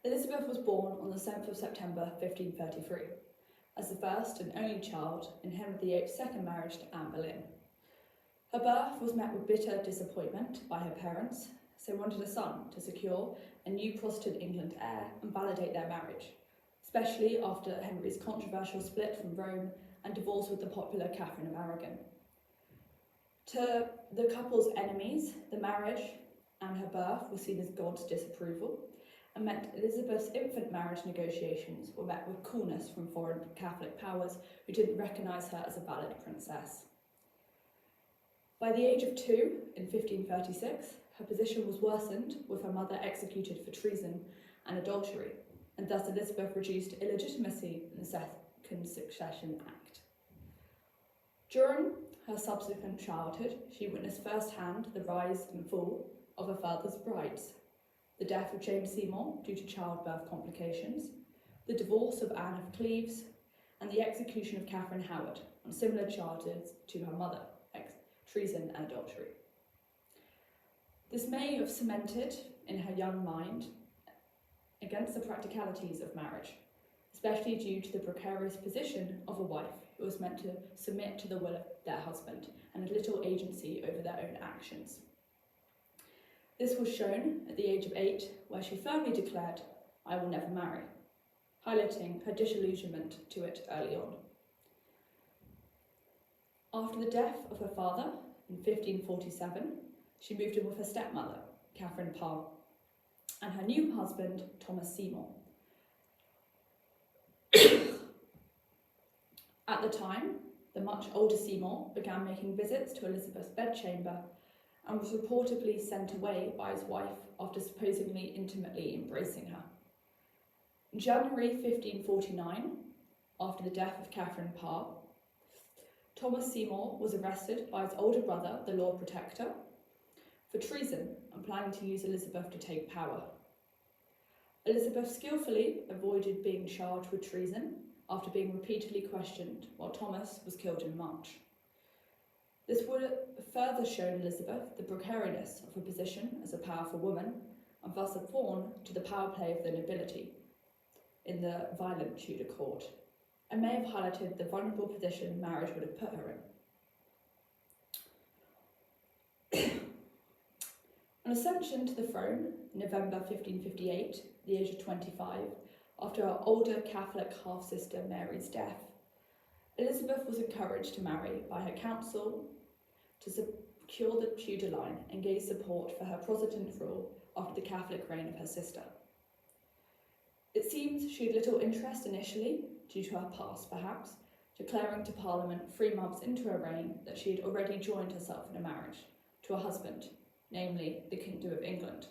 Elizabeth was born on the 7th of September 1533, as the first and only child in Henry VIII's second marriage to Anne Boleyn. Her birth was met with bitter disappointment by her parents, as they wanted a son to secure a new Protestant England heir and validate their marriage, especially after Henry's controversial split from Rome and divorce with the popular Catherine of Aragon. To the couple's enemies, the marriage and her birth were seen as God's disapproval, and meant Elizabeth's infant marriage negotiations were met with coolness from foreign Catholic powers who didn't recognise her as a valid princess. By the age of 2, in 1536, her position was worsened, with her mother executed for treason and adultery, and thus Elizabeth reduced illegitimacy in the Second Succession Act. During her subsequent childhood, she witnessed firsthand the rise and fall of her father's brides, the death of James Seymour due to childbirth complications, the divorce of Anne of Cleves, and the execution of Catherine Howard on similar charges to her mother, treason and adultery. This may have cemented in her young mind against the practicalities of marriage, especially due to the precarious position of a wife who was meant to submit to the will of their husband and had little agency over their own actions. This was shown at the age of 8, where she firmly declared, "I will never marry," highlighting her disillusionment to it early on. After the death of her father in 1547, she moved in with her stepmother, Catherine Parr, and her new husband, Thomas Seymour. At the time, the much older Seymour began making visits to Elizabeth's bedchamber and was reportedly sent away by his wife after supposedly intimately embracing her. In January 1549, after the death of Catherine Parr, Thomas Seymour was arrested by his older brother, the Lord Protector, for treason and planning to use Elizabeth to take power. Elizabeth skillfully avoided being charged with treason after being repeatedly questioned, while Thomas was killed in March. This would have further shown Elizabeth the precariousness of her position as a powerful woman, and thus a pawn to the power play of the nobility in the violent Tudor court, and may have highlighted the vulnerable position marriage would have put her in. On ascension to the throne in November 1558, at the age of 25, after her older Catholic half-sister Mary's death, Elizabeth was encouraged to marry by her council to secure the Tudor line and gain support for her Protestant rule after the Catholic reign of her sister. It seems she had little interest initially, due to her past perhaps, declaring to Parliament 3 months into her reign that she had already joined herself in a marriage to a husband, namely the Kingdom of England.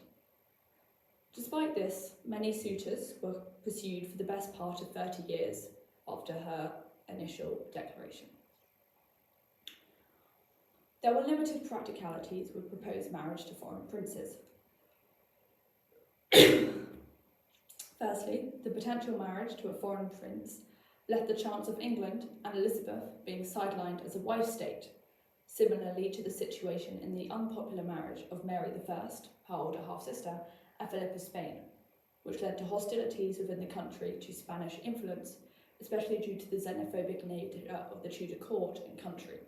Despite this, many suitors were pursued for the best part of 30 years after her initial declaration. There were limited practicalities with proposed marriage to foreign princes. Firstly, the potential marriage to a foreign prince left the chance of England and Elizabeth being sidelined as a wife state, similarly to the situation in the unpopular marriage of Mary I, her older half-sister, and Philip of Spain, which led to hostilities within the country to Spanish influence, especially due to the xenophobic nature of the Tudor court and country.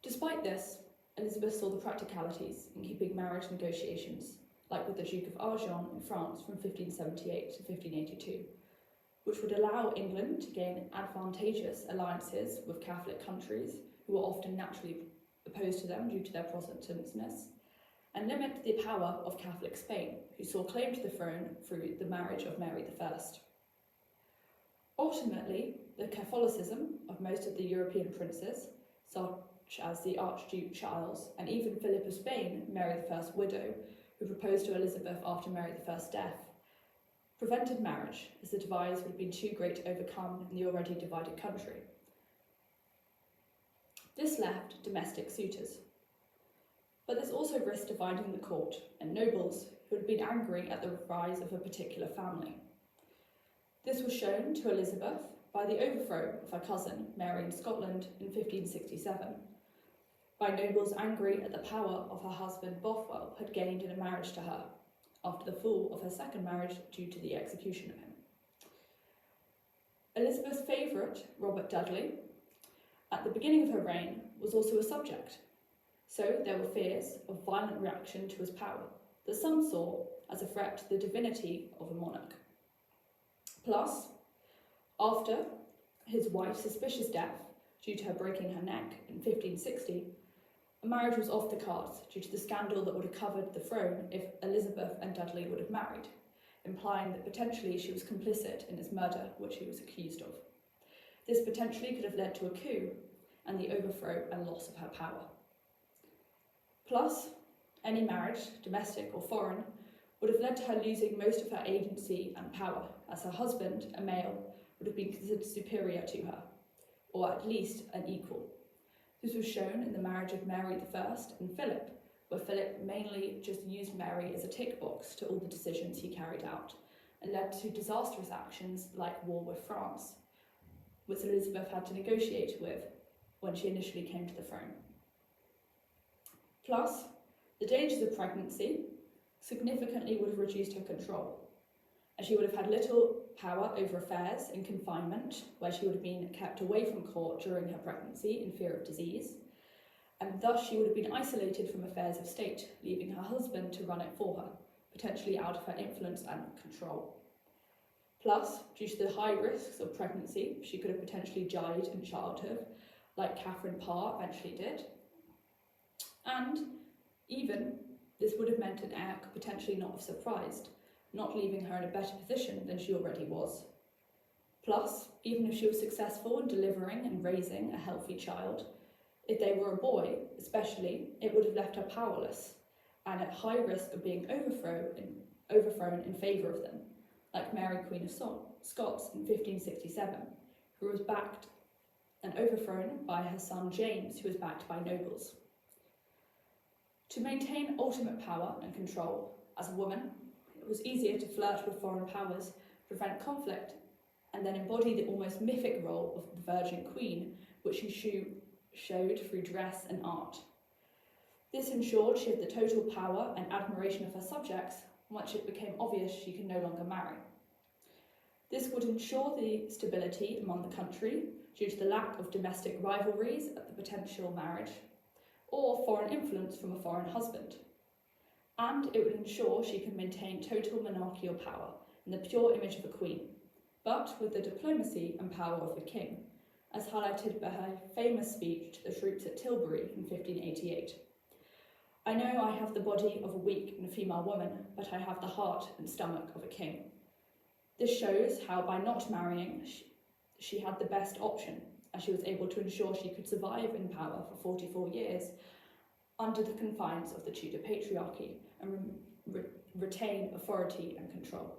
Despite this, Elizabeth saw the practicalities in keeping marriage negotiations, like with the Duke of Argent in France from 1578 to 1582, which would allow England to gain advantageous alliances with Catholic countries who were often naturally opposed to them due to their Protestantism, and limit the power of Catholic Spain, who saw claim to the throne through the marriage of Mary I. Ultimately, the Catholicism of most of the European princes, such as the Archduke Charles and even Philip of Spain, Mary I's widow, who proposed to Elizabeth after Mary I's death, prevented marriage, as the divides would have been too great to overcome in the already divided country. This left domestic suitors. But this also risked dividing the court and nobles who had been angry at the rise of a particular family. This was shown to Elizabeth by the overthrow of her cousin Mary in Scotland in 1567, by nobles angry at the power of her husband Bothwell had gained in a marriage to her, after the fall of her second marriage due to the execution of him. Elizabeth's favourite, Robert Dudley, at the beginning of her reign was also a subject, so there were fears of violent reaction to his power that some saw as a threat to the divinity of a monarch. Plus, after his wife's suspicious death due to her breaking her neck in 1560, a marriage was off the cards due to the scandal that would have covered the throne if Elizabeth and Dudley would have married, implying that potentially she was complicit in his murder, which he was accused of. This potentially could have led to a coup and the overthrow and loss of her power. Plus, any marriage, domestic or foreign, would have led to her losing most of her agency and power, as her husband, a male, would have been considered superior to her, or at least an equal. This was shown in the marriage of Mary I and Philip, where Philip mainly just used Mary as a tick box to all the decisions he carried out, and led to disastrous actions like war with France, which Elizabeth had to negotiate with when she initially came to the throne. Plus, the dangers of pregnancy significantly would have reduced her control, as she would have had little power over affairs in confinement, where she would have been kept away from court during her pregnancy in fear of disease, and thus she would have been isolated from affairs of state, leaving her husband to run it for her, potentially out of her influence and control. Plus, due to the high risks of pregnancy, she could have potentially died in childhood, like Catherine Parr eventually did. And even this would have meant an heir could potentially not have surprised, not leaving her in a better position than she already was. Plus, even if she was successful in delivering and raising a healthy child, if they were a boy especially, it would have left her powerless and at high risk of being overthrown in favour of them, like Mary Queen of Scots in 1567, who was backed and overthrown by her son James, who was backed by nobles. To maintain ultimate power and control, as a woman, it was easier to flirt with foreign powers, prevent conflict, and then embody the almost mythic role of the Virgin Queen, which she showed through dress and art. This ensured she had the total power and admiration of her subjects once it became obvious she could no longer marry. This would ensure the stability among the country due to the lack of domestic rivalries at the potential marriage, or foreign influence from a foreign husband. And it would ensure she could maintain total monarchical power in the pure image of a queen, but with the diplomacy and power of a king, as highlighted by her famous speech to the troops at Tilbury in 1588. "I know I have the body of a weak and female woman, but I have the heart and stomach of a king." This shows how by not marrying, she had the best option, as she was able to ensure she could survive in power for 44 years under the confines of the Tudor patriarchy and retain authority and control.